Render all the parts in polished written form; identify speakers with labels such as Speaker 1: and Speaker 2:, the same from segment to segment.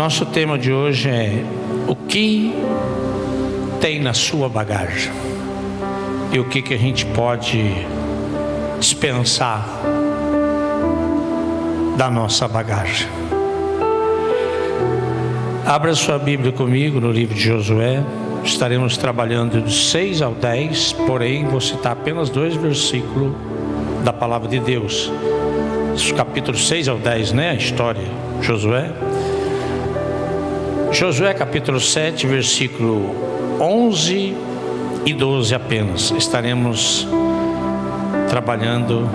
Speaker 1: Nosso tema de hoje é: o que tem na sua bagagem e o que a gente pode dispensar da nossa bagagem. Abra sua Bíblia comigo no livro de Josué. Estaremos trabalhando dos 6 ao 10, porém vou citar apenas 2 versículos da palavra de Deus. Capítulo 6 ao 10, né? A história de Josué. Josué capítulo 7, versículo 11 e 12 apenas. Estaremos trabalhando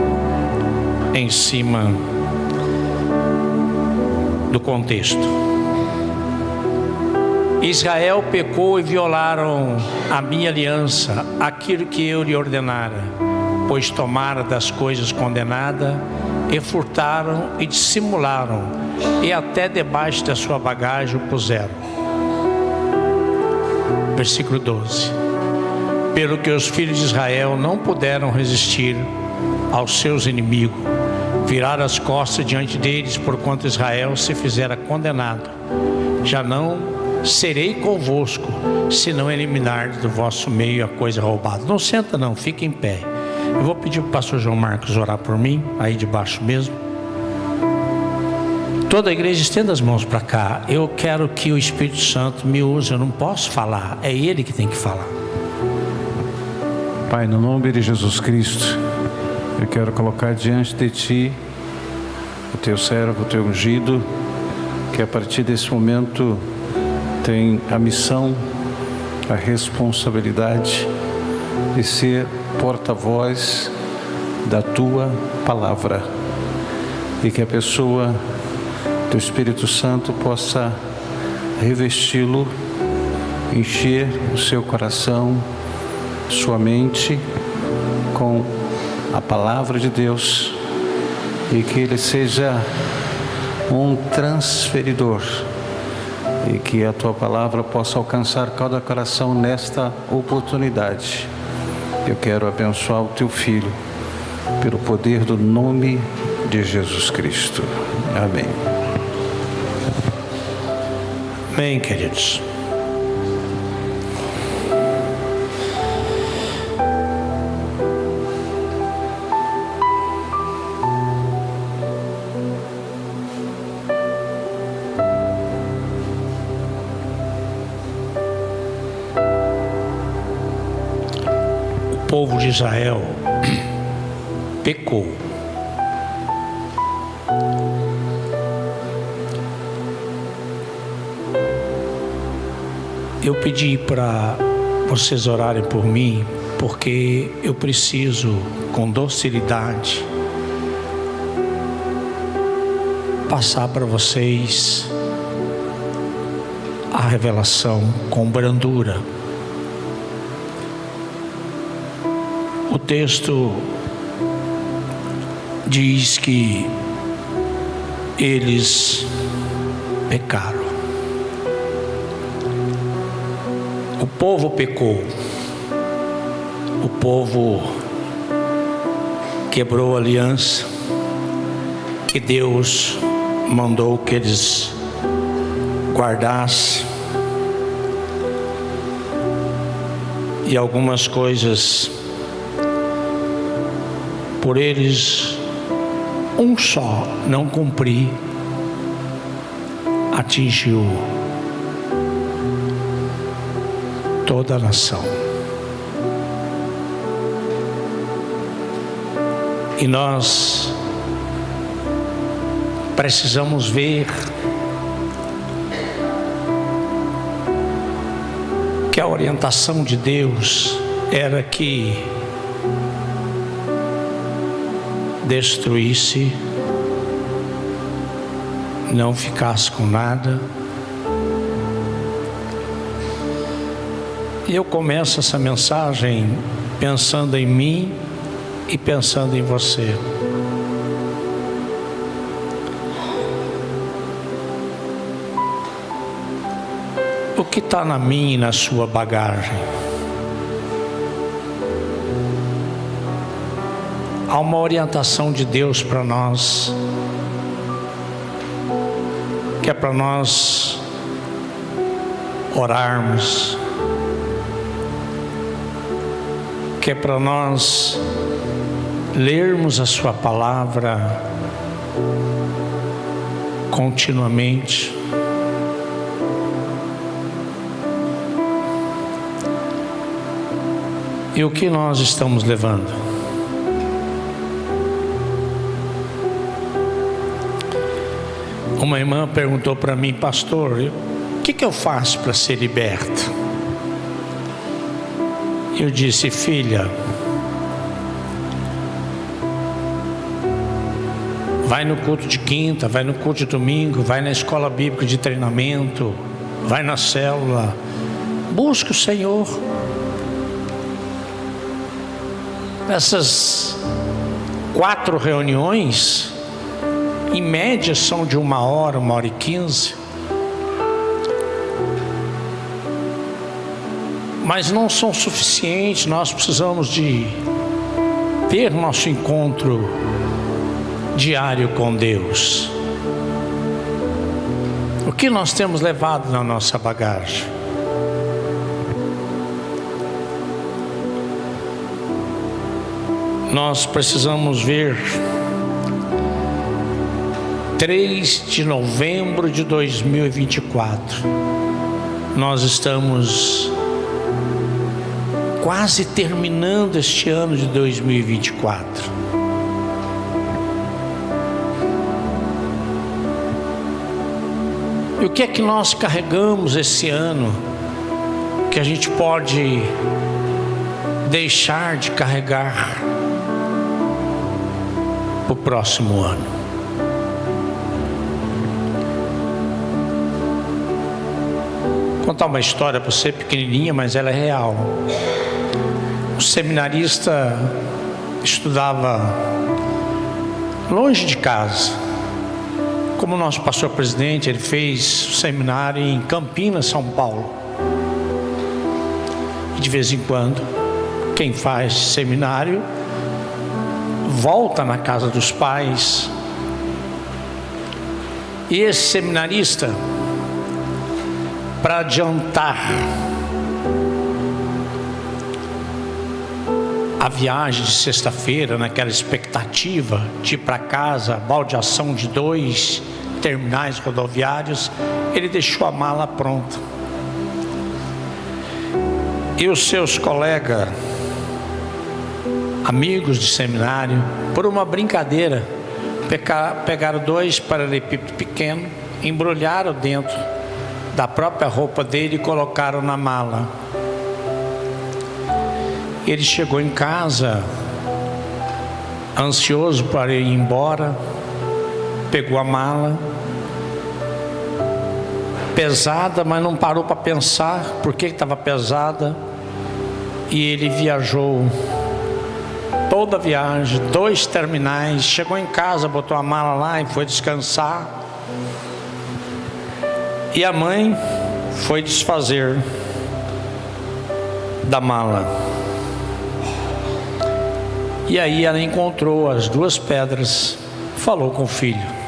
Speaker 1: em cima do contexto. Israel pecou e violaram a minha aliança, aquilo que eu lhe ordenara, pois tomaram das coisas condenadas, e furtaram e dissimularam, e até debaixo da sua bagagem o puseram. Versículo 12. Pelo que os filhos de Israel não puderam resistir aos seus inimigos, viraram as costas diante deles, porquanto Israel se fizera condenado. Já não serei convosco, se não eliminar do vosso meio a coisa roubada. Não senta não, fica em pé. Eu vou pedir para o pastor João Marcos orar por mim, aí debaixo mesmo. Toda a igreja estenda as mãos para cá. Eu quero que o Espírito Santo me use, eu não posso falar, é Ele que tem que falar.
Speaker 2: Pai, no nome de Jesus Cristo, eu quero colocar diante de Ti o Teu servo, o Teu ungido, que a partir desse momento tem a missão, a responsabilidade de ser porta-voz da Tua palavra, e que a pessoa do Espírito Santo possa revesti-lo, encher o seu coração, sua mente com a palavra de Deus, e que ele seja um transferidor, e que a Tua palavra possa alcançar cada coração nesta oportunidade. Eu quero abençoar o Teu Filho, pelo poder do nome de Jesus Cristo. Amém.
Speaker 1: Amém, queridos. O povo de Israel pecou. Eu pedi para vocês orarem por mim, porque eu preciso, com docilidade, passar para vocês a revelação com brandura. O texto diz que eles pecaram. O povo pecou. O povo quebrou a aliança que Deus mandou que eles guardassem. E algumas coisas, por eles um só não cumprir, atingiu toda a nação. E nós precisamos ver que a orientação de Deus era que destruísse, não ficasse com nada. E eu começo essa mensagem pensando em mim e pensando em você. O que está na minha e na sua bagagem? Há uma orientação de Deus para nós, que é para nós orarmos, que é para nós lermos a sua palavra continuamente. E o que nós estamos levando? Uma irmã perguntou para mim: pastor, o que eu faço para ser liberta? Eu disse: filha, vai no culto de quinta, vai no culto de domingo, vai na escola bíblica de treinamento, vai na célula, busca o Senhor. Essas 4 reuniões, em média, são de 1h, 1h15. Mas não são suficientes, nós precisamos de ter nosso encontro diário com Deus. O que nós temos levado na nossa bagagem? Nós precisamos ver 3 de novembro de 2024. Nós estamos quase terminando este ano de 2024. E o que é que nós carregamos esse ano que a gente pode deixar de carregar para o próximo ano? Vou contar uma história para você, pequenininha, mas ela é real. Um seminarista estudava longe de casa. Como o nosso pastor presidente, ele fez o seminário em Campinas, São Paulo. E de vez em quando, quem faz seminário volta na casa dos pais. E esse seminarista, para adiantar a viagem de sexta-feira, naquela expectativa de ir para casa, baldeação de 2 terminais rodoviários, ele deixou a mala pronta. E os seus colegas, amigos de seminário, por uma brincadeira, pegaram 2 paralelepípedos pequenos, embrulharam dentro da própria roupa dele e colocaram na mala. Ele chegou em casa, ansioso para ir embora, pegou a mala, pesada, mas não parou para pensar por que estava pesada, e ele viajou toda a viagem, 2 terminais, chegou em casa, botou a mala lá e foi descansar. E a mãe foi desfazer da mala. E aí ela encontrou as 2 pedras, falou com o filho.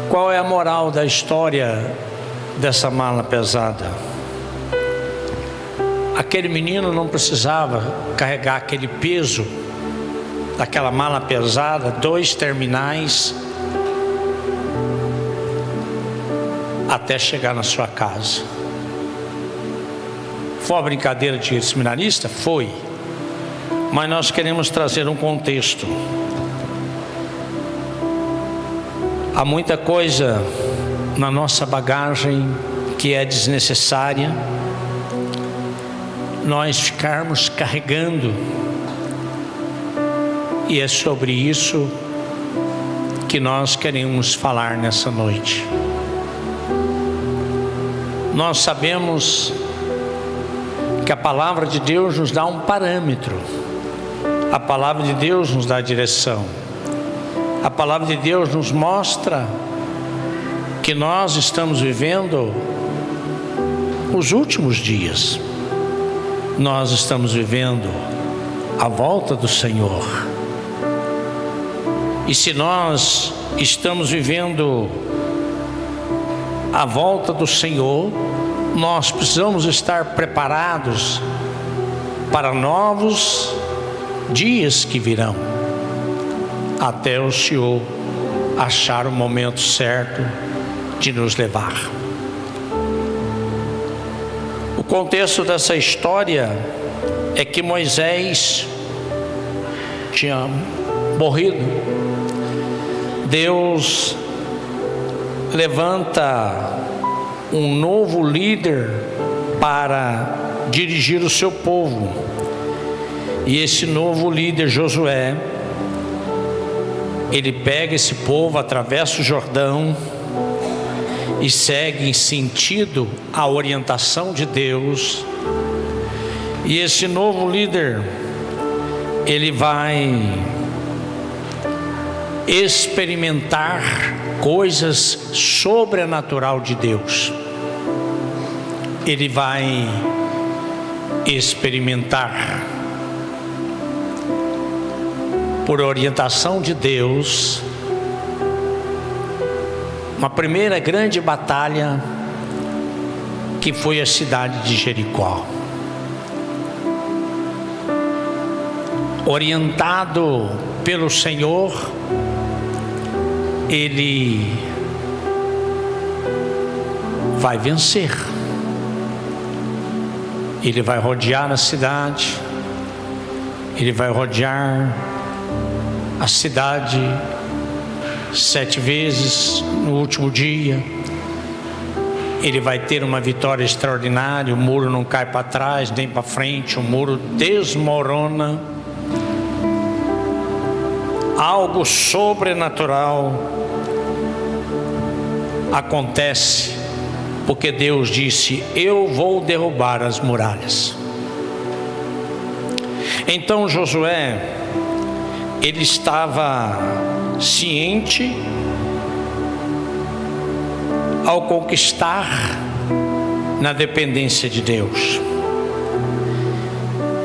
Speaker 1: Qual é a moral da história dessa mala pesada? Aquele menino não precisava carregar aquele peso daquela mala pesada, 2 terminais, até chegar na sua casa. Foi uma brincadeira de seminarista? Foi. Mas nós queremos trazer um contexto. Há muita coisa na nossa bagagem que é desnecessária nós ficarmos carregando, e é sobre isso que nós queremos falar nessa noite. Nós sabemos que a palavra de Deus nos dá um parâmetro. A palavra de Deus nos dá direção. A palavra de Deus nos mostra que nós estamos vivendo os últimos dias. Nós estamos vivendo a volta do Senhor. E se nós estamos vivendo a volta do Senhor, nós precisamos estar preparados para novos dias que virão, até o Senhor achar o momento certo de nos levar. O contexto dessa história é que Moisés tinha morrido. Deus levanta um novo líder para dirigir o seu povo. E esse novo líder, Josué, ele pega esse povo, atravessa o Jordão e segue em sentido à orientação de Deus. E esse novo líder, ele vai experimentar coisas sobrenaturais de Deus. Ele vai experimentar, por orientação de Deus, uma primeira grande batalha, que foi a cidade de Jericó. Orientado pelo Senhor, ele vai vencer. Ele vai rodear a cidade, ele vai rodear a cidade 7 vezes no último dia. Ele vai ter uma vitória extraordinária. O muro não cai para trás nem para frente, o muro desmorona. Algo sobrenatural acontece, porque Deus disse: eu vou derrubar as muralhas. Então Josué, ele estava ciente, ao conquistar na dependência de Deus.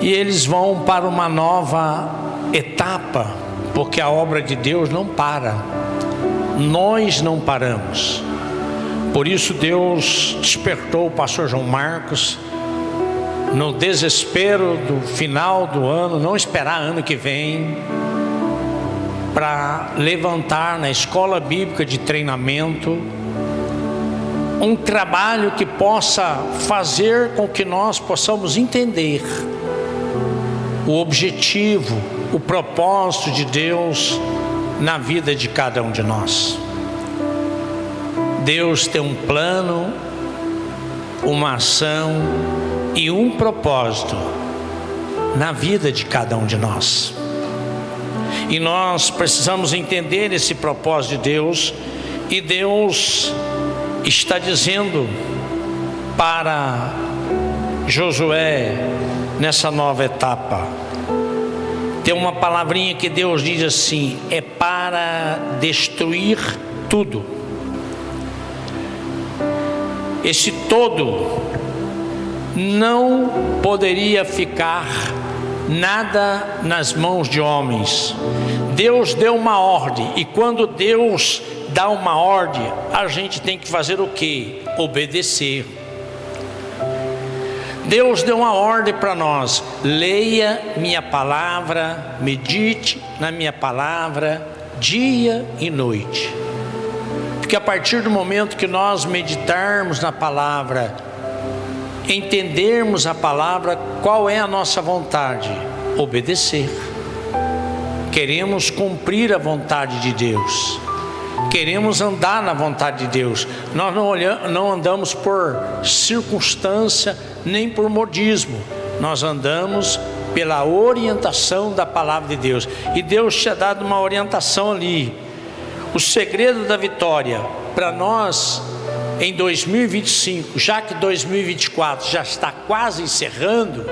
Speaker 1: E eles vão para uma nova etapa, porque a obra de Deus não para. Nós não paramos. Por isso Deus despertou o pastor João Marcos, no desespero do final do ano, não esperar ano que vem, para levantar na escola bíblica de treinamento um trabalho que possa fazer com que nós possamos entender o objetivo, o propósito de Deus na vida de cada um de nós. Deus tem um plano, uma ação e um propósito na vida de cada um de nós. E nós precisamos entender esse propósito de Deus. E Deus está dizendo para Josué, nessa nova etapa, tem uma palavrinha que Deus diz assim: é para destruir tudo. Esse todo não poderia ficar nada nas mãos de homens. Deus deu uma ordem, e quando Deus dá uma ordem, a gente tem que fazer o quê? Obedecer. Deus deu uma ordem para nós: leia minha palavra, medite na minha palavra dia e noite. Porque a partir do momento que nós meditarmos na palavra, entendermos a palavra, qual é a nossa vontade? Obedecer. Queremos cumprir a vontade de Deus, queremos andar na vontade de Deus. Nós não andamos por circunstância nem por modismo, nós andamos pela orientação da palavra de Deus. E Deus tinha dado uma orientação ali. O segredo da vitória para nós em 2025, já que 2024 já está quase encerrando,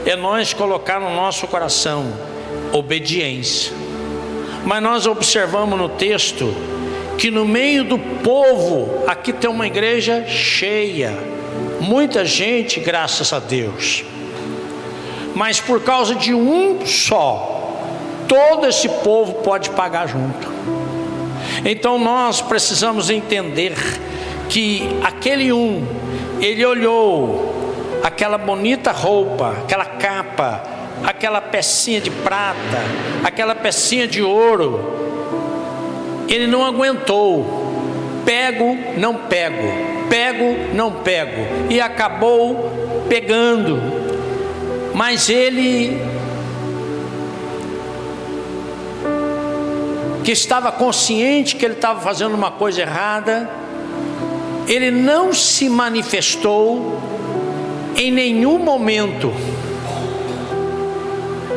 Speaker 1: é nós colocar no nosso coração obediência. Mas nós observamos no texto que no meio do povo, aqui tem uma igreja cheia, muita gente, graças a Deus, mas por causa de um só, todo esse povo pode pagar junto. Então nós precisamos entender que aquele ele olhou aquela bonita roupa, aquela capa, aquela pecinha de prata, aquela pecinha de ouro, ele não aguentou. Pego, não pego, pego, não pego, e acabou pegando. Mas ele, que estava consciente que ele estava fazendo uma coisa errada, ele não se manifestou em nenhum momento,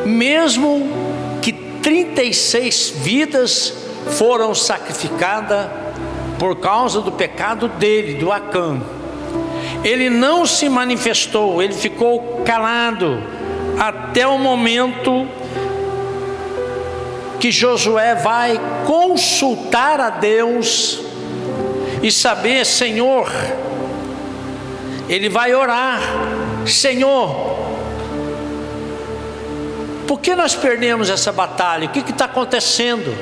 Speaker 1: mesmo que 36 vidas foram sacrificadas por causa do pecado dele, do Acã. Ele não se manifestou, ele ficou calado até o momento que Josué vai consultar a Deus e saber, Senhor, ele vai orar: Senhor, por que nós perdemos essa batalha? O que está acontecendo?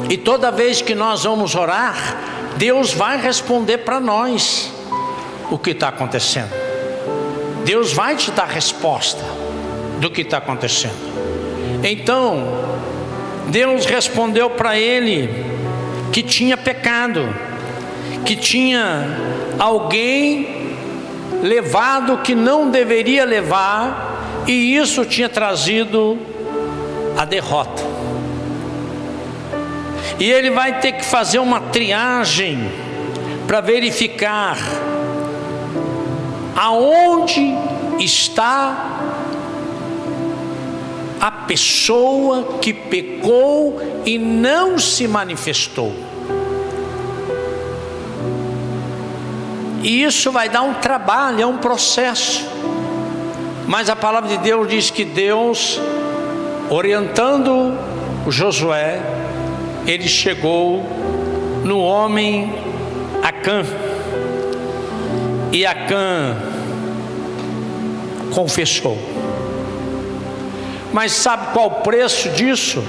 Speaker 1: E toda vez que nós vamos orar, Deus vai responder para nós o que está acontecendo. Deus vai te dar resposta do que está acontecendo. Então, Deus respondeu para ele que tinha pecado, que tinha alguém levado que não deveria levar, e isso tinha trazido a derrota. E ele vai ter que fazer uma triagem para verificar aonde está a pessoa que pecou e não se manifestou. E isso vai dar um trabalho, é um processo. Mas a palavra de Deus diz que Deus, orientando o Josué, ele chegou no homem Acã, e Acã confessou. Mas sabe qual o preço disso?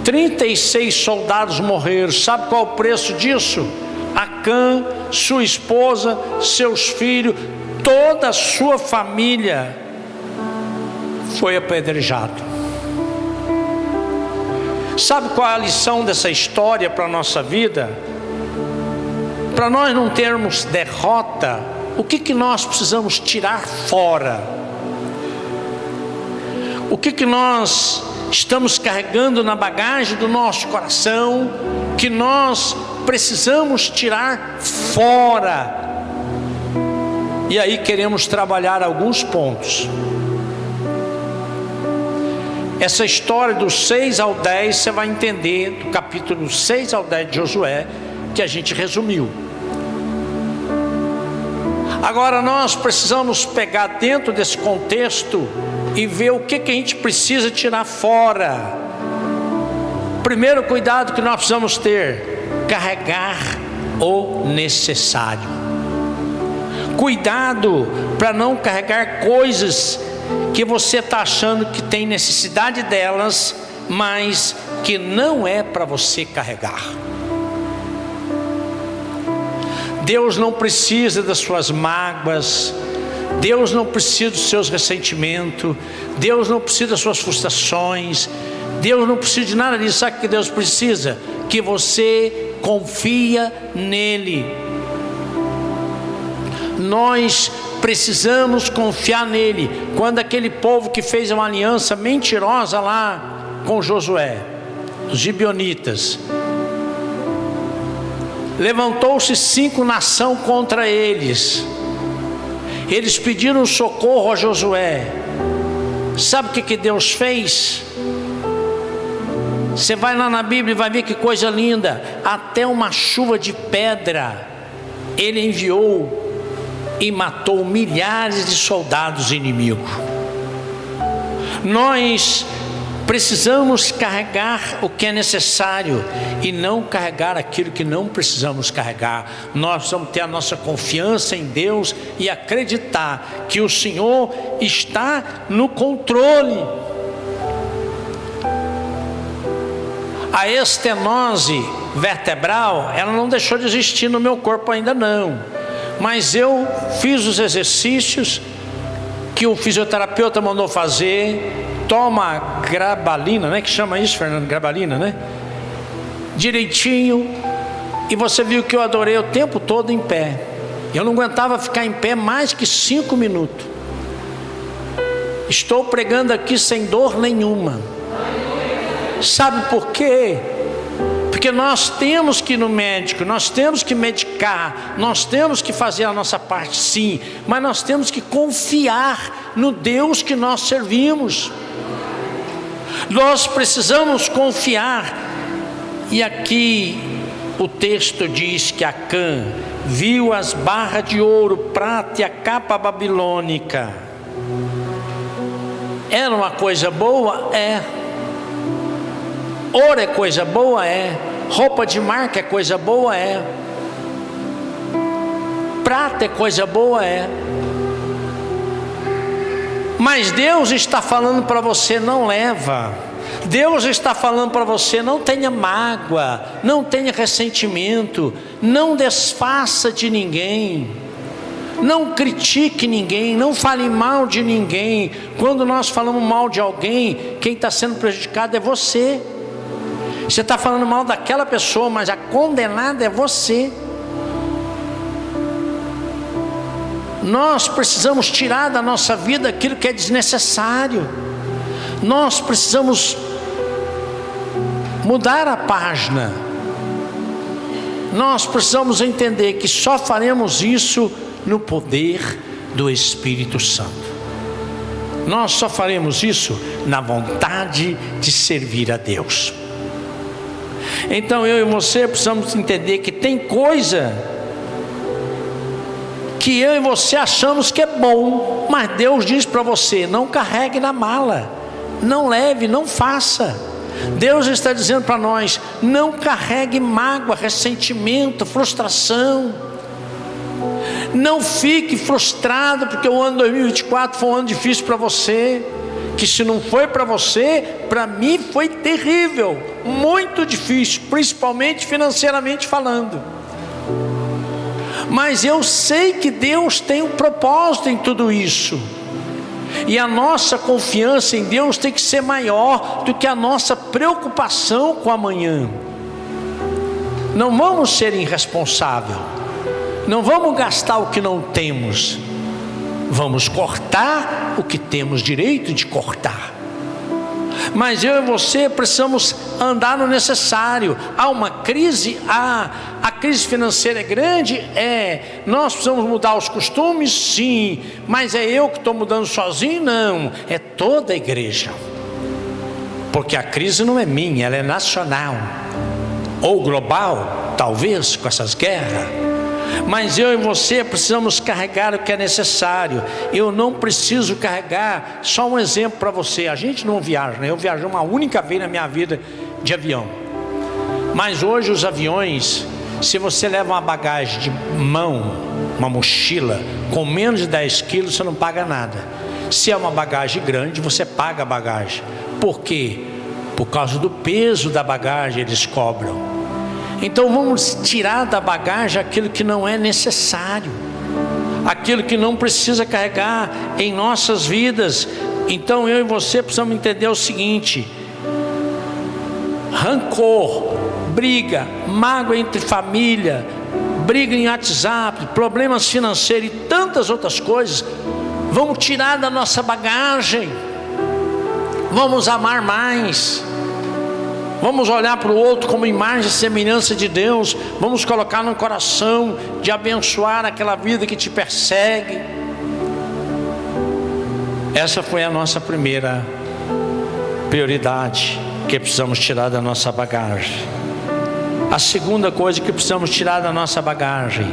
Speaker 1: 36 soldados morreram. Sabe qual o preço disso? Acã, sua esposa, seus filhos, toda a sua família foi apedrejado. Sabe qual é a lição dessa história para a nossa vida? Para nós não termos derrota, o que nós precisamos tirar fora? O que nós estamos carregando na bagagem do nosso coração, que nós precisamos tirar fora? E aí queremos trabalhar alguns pontos. Essa história do 6 ao 10, você vai entender, do capítulo 6 ao 10 de Josué, que a gente resumiu. Agora nós precisamos pegar dentro desse contexto e ver o que a gente precisa tirar fora. Primeiro cuidado que nós precisamos ter: carregar o necessário. Cuidado para não carregar coisas que você está achando que tem necessidade delas, mas que não é para você carregar. Deus não precisa das suas mágoas, Deus não precisa dos seus ressentimentos, Deus não precisa das suas frustrações, Deus não precisa de nada disso. Sabe o que Deus precisa? Que você confia nele. Nós precisamos confiar nele. Quando aquele povo que fez uma aliança mentirosa lá com Josué, os gibeonitas, levantou-se 5 nações contra eles. Eles pediram socorro a Josué. Sabe o que Deus fez? Você vai lá na Bíblia e vai ver que coisa linda. Até uma chuva de pedra ele enviou e matou milhares de soldados inimigos. Nós precisamos carregar o que é necessário e não carregar aquilo que não precisamos carregar. Nós precisamos ter a nossa confiança em Deus e acreditar que o Senhor está no controle. A estenose vertebral, ela não deixou de existir no meu corpo ainda não. Mas eu fiz os exercícios que o fisioterapeuta mandou fazer. Toma grabalina, né? Que chama isso, Fernando? Grabalina, né? Direitinho. E você viu que eu adorei o tempo todo em pé. Eu não aguentava ficar em pé mais que 5 minutos. Estou pregando aqui sem dor nenhuma. Sabe por quê? Porque nós temos que ir no médico, nós temos que medicar, nós temos que fazer a nossa parte, sim, mas nós temos que confiar no Deus que nós servimos. Nós precisamos confiar. E aqui o texto diz que Acã viu as barras de ouro, prata e a capa babilônica. Era uma coisa boa? É. Ouro é coisa boa? É. Roupa de marca é coisa boa? É. Prata é coisa boa? É. Mas Deus está falando para você: não leva. Deus está falando para você: não tenha mágoa, não tenha ressentimento, não desfaça de ninguém, não critique ninguém, não fale mal de ninguém. Quando nós falamos mal de alguém, quem está sendo prejudicado é você. Você está falando mal daquela pessoa, mas a condenada é você. Nós precisamos tirar da nossa vida aquilo que é desnecessário. Nós precisamos mudar a página. Nós precisamos entender que só faremos isso no poder do Espírito Santo. Nós só faremos isso na vontade de servir a Deus. Então eu e você precisamos entender que tem coisa que eu e você achamos que é bom, mas Deus diz para você: não carregue na mala, não leve, não faça. Deus está dizendo para nós: não carregue mágoa, ressentimento, frustração. Não fique frustrado porque o ano 2024 foi um ano difícil para você. Que se não foi para você, para mim foi terrível, muito difícil, principalmente financeiramente falando. Mas eu sei que Deus tem um propósito em tudo isso. E a nossa confiança em Deus tem que ser maior do que a nossa preocupação com amanhã. Não vamos ser irresponsáveis. Não vamos gastar o que não temos. Vamos cortar o que temos direito de cortar. Mas eu e você precisamos andar no necessário. Há uma crise, a crise financeira é grande? É. Nós precisamos mudar os costumes? Sim. Mas é eu que estou mudando sozinho? Não. É toda a igreja. Porque a crise não é minha, ela é nacional. Ou global, talvez, com essas guerras. Mas eu e você precisamos carregar o que é necessário. Eu não preciso carregar. Só um exemplo para você: a gente não viaja, né? Eu viajei uma única vez na minha vida de avião. Mas hoje os aviões, se você leva uma bagagem de mão, uma mochila com menos de 10 quilos, você não paga nada. Se é uma bagagem grande, você paga a bagagem. Por quê? Por causa do peso da bagagem eles cobram. Então vamos tirar da bagagem aquilo que não é necessário, aquilo que não precisa carregar em nossas vidas. Então eu e você precisamos entender o seguinte: rancor, briga, mágoa entre família, briga em WhatsApp, problemas financeiros e tantas outras coisas, vamos tirar da nossa bagagem. Vamos amar mais. Vamos olhar para o outro como imagem e semelhança de Deus. Vamos colocar no coração de abençoar aquela vida que te persegue. Essa foi a nossa primeira prioridade que precisamos tirar da nossa bagagem. A segunda coisa que precisamos tirar da nossa bagagem: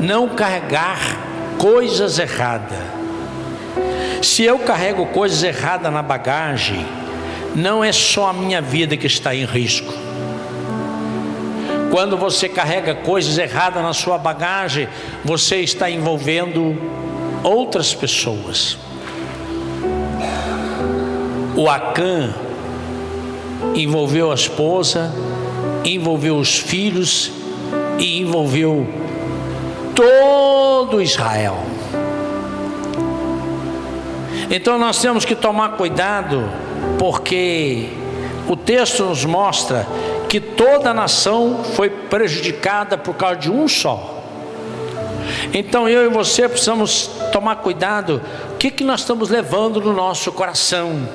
Speaker 1: não carregar coisas erradas. Se eu carrego coisas erradas na bagagem, não é só a minha vida que está em risco. Quando você carrega coisas erradas na sua bagagem, você está envolvendo outras pessoas. O Acã envolveu a esposa, envolveu os filhos e envolveu todo Israel. Então nós temos que tomar cuidado, porque o texto nos mostra que toda a nação foi prejudicada por causa de um só. Então eu e você precisamos tomar cuidado, o que nós estamos levando no nosso coração,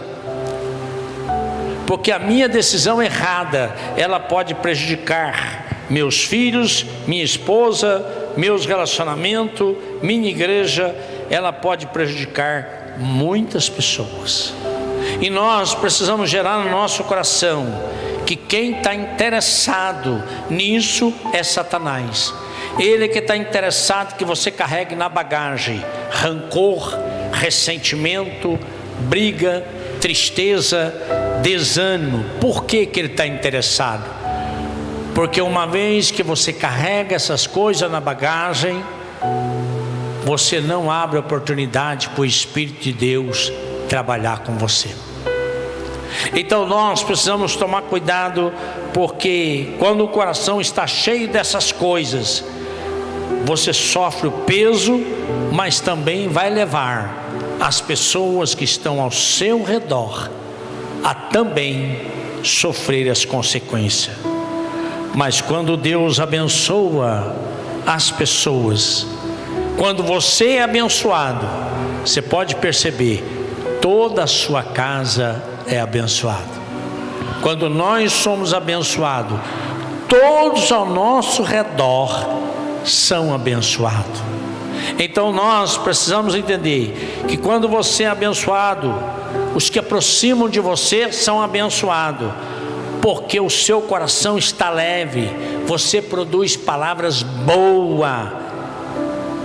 Speaker 1: porque a minha decisão errada, ela pode prejudicar meus filhos, minha esposa, meus relacionamentos, minha igreja, ela pode prejudicar muitas pessoas. E nós precisamos gerar no nosso coração que quem está interessado nisso é Satanás. Ele que está interessado que você carregue na bagagem rancor, ressentimento, briga, tristeza, desânimo. Por que ele está interessado? Porque uma vez que você carrega essas coisas na bagagem, você não abre oportunidade para o Espírito de Deus trabalhar com você. Então nós precisamos tomar cuidado, porque quando o coração está cheio dessas coisas, você sofre o peso, mas também vai levar as pessoas que estão ao seu redor a também sofrer as consequências. Mas quando Deus abençoa as pessoas, quando você é abençoado, você pode perceber, toda a sua casa é abençoada. Quando nós somos abençoados, todos ao nosso redor são abençoados. Então nós precisamos entender que quando você é abençoado, os que aproximam de você são abençoados, porque o seu coração está leve, você produz palavras boas,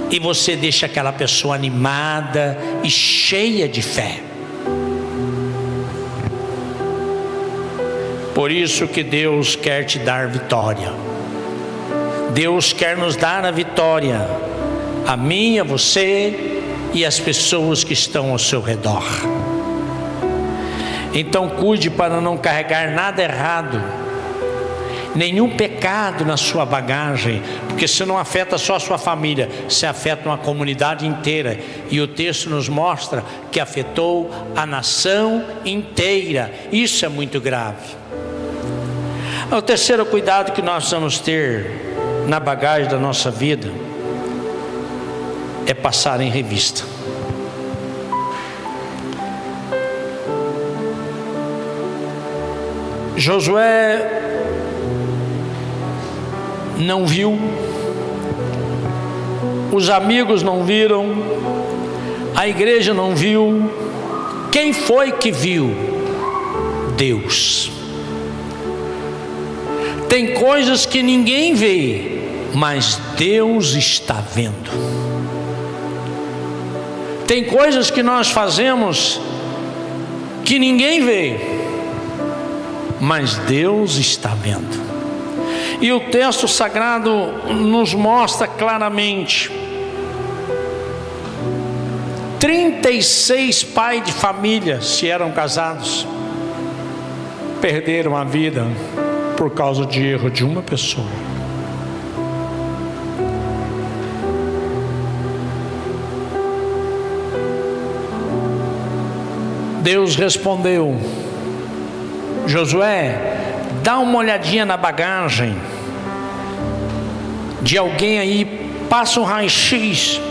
Speaker 1: e você deixa aquela pessoa animada e cheia de fé. Por isso que Deus quer te dar vitória. Deus quer nos dar a vitória, a mim, a você e as pessoas que estão ao seu redor. Então cuide para não carregar nada errado, nenhum pecado na sua bagagem, porque isso não afeta só a sua família, se afeta uma comunidade inteira. E o texto nos mostra que afetou a nação inteira. Isso é muito grave. O terceiro cuidado que nós precisamos ter na bagagem da nossa vida é passar em revista. Josué não viu, os amigos não viram, a igreja não viu. Quem foi que viu? Deus. Tem coisas que ninguém vê, mas Deus está vendo. Tem coisas que nós fazemos que ninguém vê, mas Deus está vendo. E o texto sagrado nos mostra claramente: 36 pais de família, se eram casados, perderam a vida por causa de erro de uma pessoa. Deus respondeu: Josué, dá uma olhadinha na bagagem de alguém aí, passa um raio-x.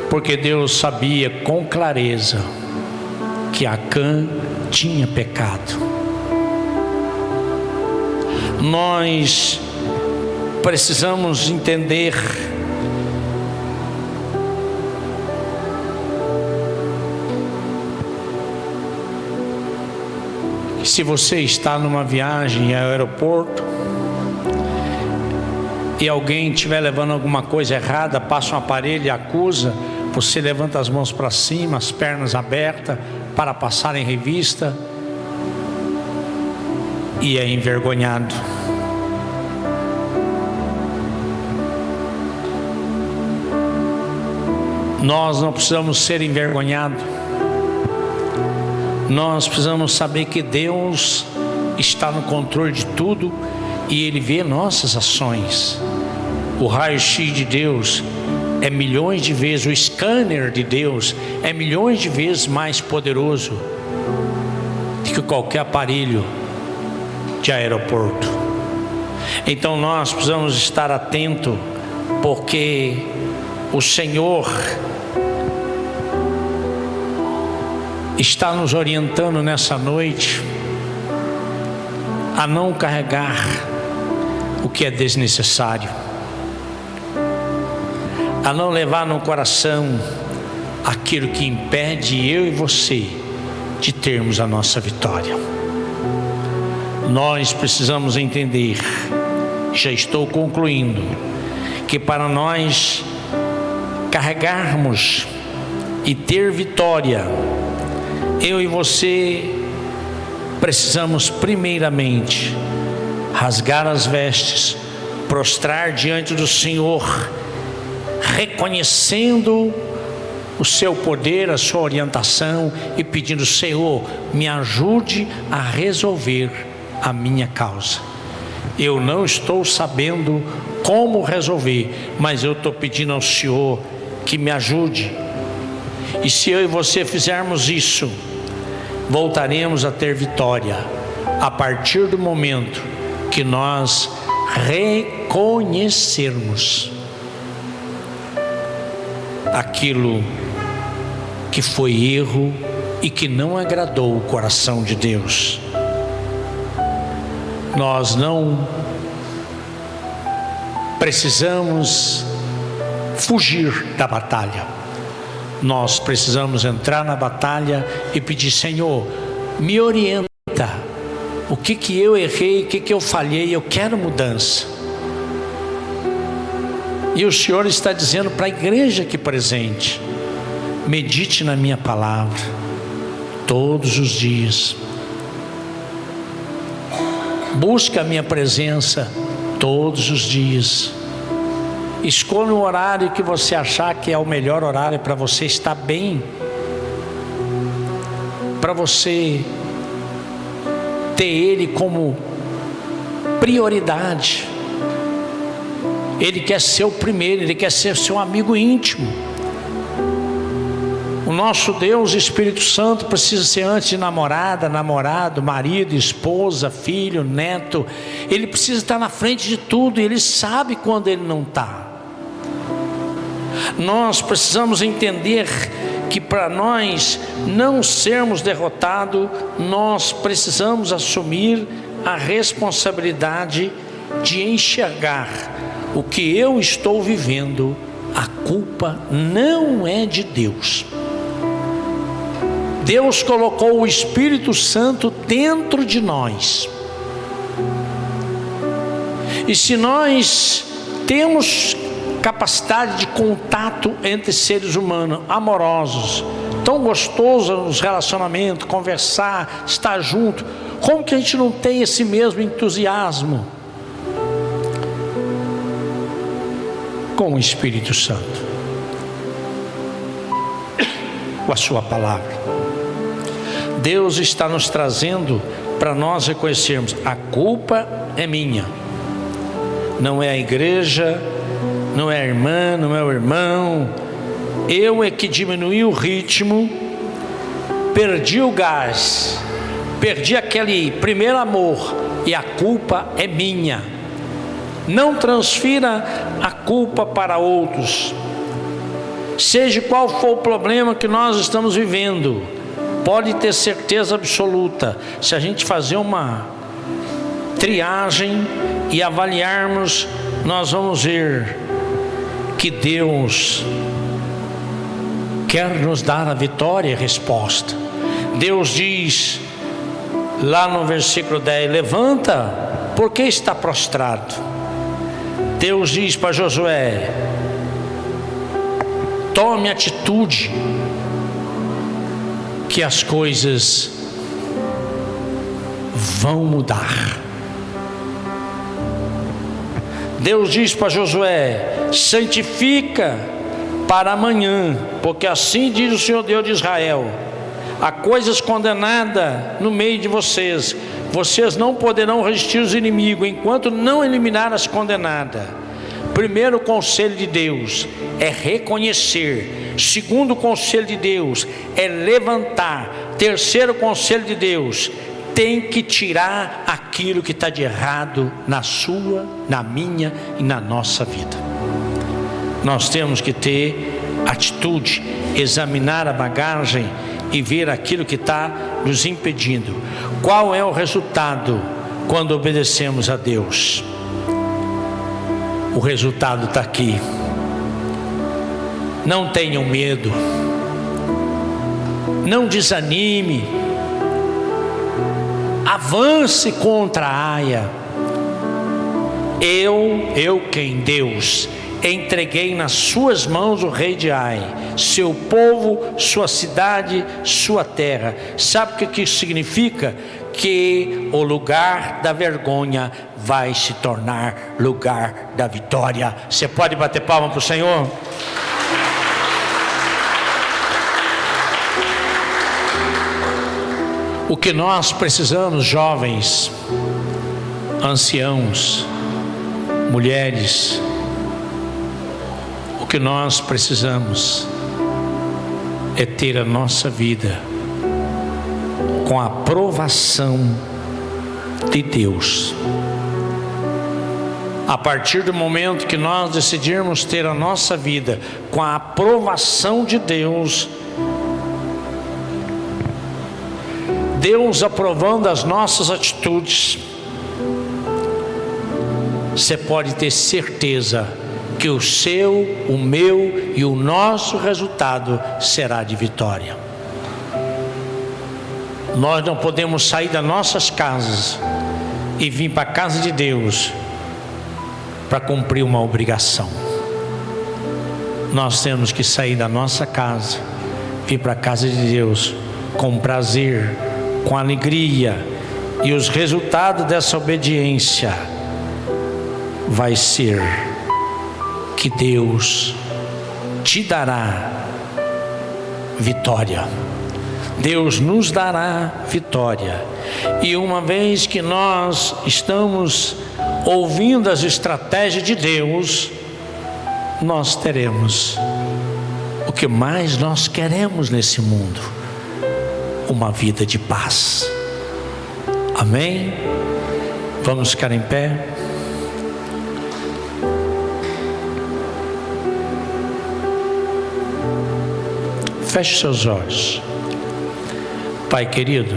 Speaker 1: Porque Deus sabia com clareza que Acã tinha pecado. Nós precisamos entender que se você está numa viagem ao aeroporto e alguém estiver levando alguma coisa errada, passa um aparelho e acusa, você levanta as mãos para cima, as pernas abertas, para passar em revista, e é envergonhado. Nós não precisamos ser envergonhados. Nós precisamos saber que Deus está no controle de tudo e Ele vê nossas ações. O raio-x de Deus é milhões de vezes, o scanner de Deus é milhões de vezes mais poderoso do que qualquer aparelho de aeroporto. Então nós precisamos estar atentos, porque o Senhor está nos orientando nessa noite a não carregar o que é desnecessário, a não levar no coração aquilo que impede eu e você de termos a nossa vitória. Nós precisamos entender, já estou concluindo, que para nós carregarmos e ter vitória, eu e você precisamos primeiramente rasgar as vestes, prostrar diante do Senhor, reconhecendo o seu poder, a sua orientação e pedindo: Senhor, me ajude a resolver a minha causa. Eu não estou sabendo como resolver, mas eu estou pedindo ao Senhor que me ajude. E se eu e você fizermos isso, voltaremos a ter vitória a partir do momento que nós reconhecermos aquilo que foi erro e que não agradou o coração de Deus. Nós não precisamos fugir da batalha. Nós precisamos entrar na batalha e pedir: Senhor, me orienta. O que eu errei, o que eu falhei, eu quero mudança. E o Senhor está dizendo para a igreja aqui presente: medite na minha palavra todos os dias. Busque a minha presença todos os dias. Escolha um horário que você achar que é o melhor horário para você estar bem, para você ter Ele como prioridade. Ele quer ser o primeiro, Ele quer ser seu amigo íntimo. O nosso Deus, Espírito Santo, precisa ser antes de namorada, namorado, marido, esposa, filho, neto. Ele precisa estar na frente de tudo e Ele sabe quando Ele não está. Nós precisamos entender que para nós não sermos derrotados, nós precisamos assumir a responsabilidade de enxergar o que eu estou vivendo. A culpa não é de Deus. Deus colocou o Espírito Santo dentro de nós. E se nós temos capacidade de contato entre seres humanos, amorosos, tão gostoso nos relacionamentos, conversar, estar junto, como que a gente não tem esse mesmo entusiasmo com o Espírito Santo, com a sua palavra? Deus está nos trazendo para nós reconhecermos: a culpa é minha, não é a igreja, não é a irmã, não é o irmão. Eu é que diminuí o ritmo, perdi o gás, perdi aquele primeiro amor, e a culpa é minha. Não transfira a culpa para outros. Seja qual for o problema que nós estamos vivendo, pode ter certeza absoluta, se a gente fazer uma triagem e avaliarmos, nós vamos ver que Deus quer nos dar a vitória e a resposta. Deus diz lá no versículo 10: levanta, porque está prostrado. Deus diz para Josué: tome atitude, que as coisas vão mudar. Deus diz para Josué: santifica para amanhã, porque assim diz o Senhor Deus de Israel: há coisas condenadas no meio de vocês. Vocês não poderão resistir os inimigos enquanto não eliminar as condenadas. Primeiro conselho de Deus é reconhecer. Segundo conselho de Deus é levantar. Terceiro conselho de Deus, tem que tirar aquilo que está de errado na sua, na minha e na nossa vida. Nós temos que ter atitude, examinar a bagagem e ver aquilo que está nos impedindo. Qual é o resultado quando obedecemos a Deus? O resultado está aqui. Não tenham medo, não desanime, avance contra a Aia. Quem? Deus, entreguei nas suas mãos o rei de Ai, seu povo, sua cidade, sua terra. Sabe o que isso significa? Que o lugar da vergonha vai se tornar lugar da vitória. Você pode bater palma para o Senhor? O que nós precisamos, jovens, anciãos, mulheres, o que nós precisamos é ter a nossa vida com a aprovação de Deus. A partir do momento que nós decidirmos ter a nossa vida com a aprovação de Deus, Deus aprovando as nossas atitudes, você pode ter certeza que o seu, o meu e o nosso resultado será de vitória. Nós não podemos sair das nossas casas e vir para a casa de Deus para cumprir uma obrigação. Nós temos que sair da nossa casa, vir para a casa de Deus com prazer, com alegria, e os resultados dessa obediência vai ser que Deus te dará vitória. Deus nos dará vitória. E uma vez que nós estamos ouvindo as estratégias de Deus, nós teremos o que mais nós queremos nesse mundo: uma vida de paz. Amém? Vamos ficar em pé. Feche seus olhos. Pai querido,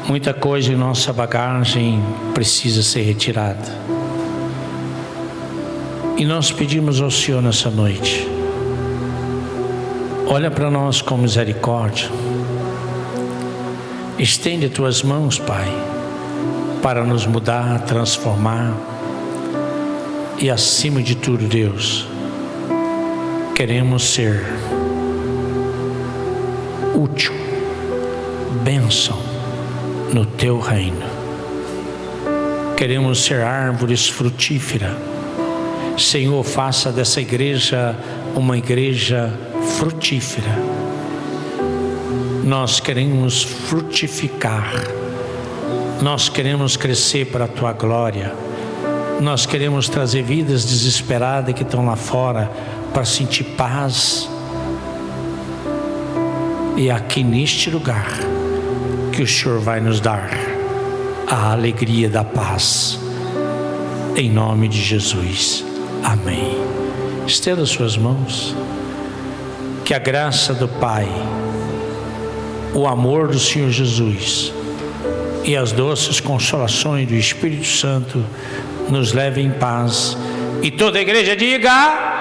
Speaker 1: muita coisa em nossa bagagem precisa ser retirada, e nós pedimos ao Senhor nessa noite: olha para nós com misericórdia, estende tuas mãos, Pai, para nos mudar, transformar, e acima de tudo, Deus, queremos ser útil, bênção no teu reino. Queremos ser árvores frutíferas. Senhor, faça dessa igreja uma igreja frutífera. Nós queremos frutificar, nós queremos crescer para a tua glória, nós queremos trazer vidas desesperadas que estão lá fora para sentir paz. E aqui neste lugar que o Senhor vai nos dar a alegria da paz, em nome de Jesus, amém. Estenda suas mãos. Que a graça do Pai, o amor do Senhor Jesus e as doces consolações do Espírito Santo nos levem em paz. E toda a igreja diga...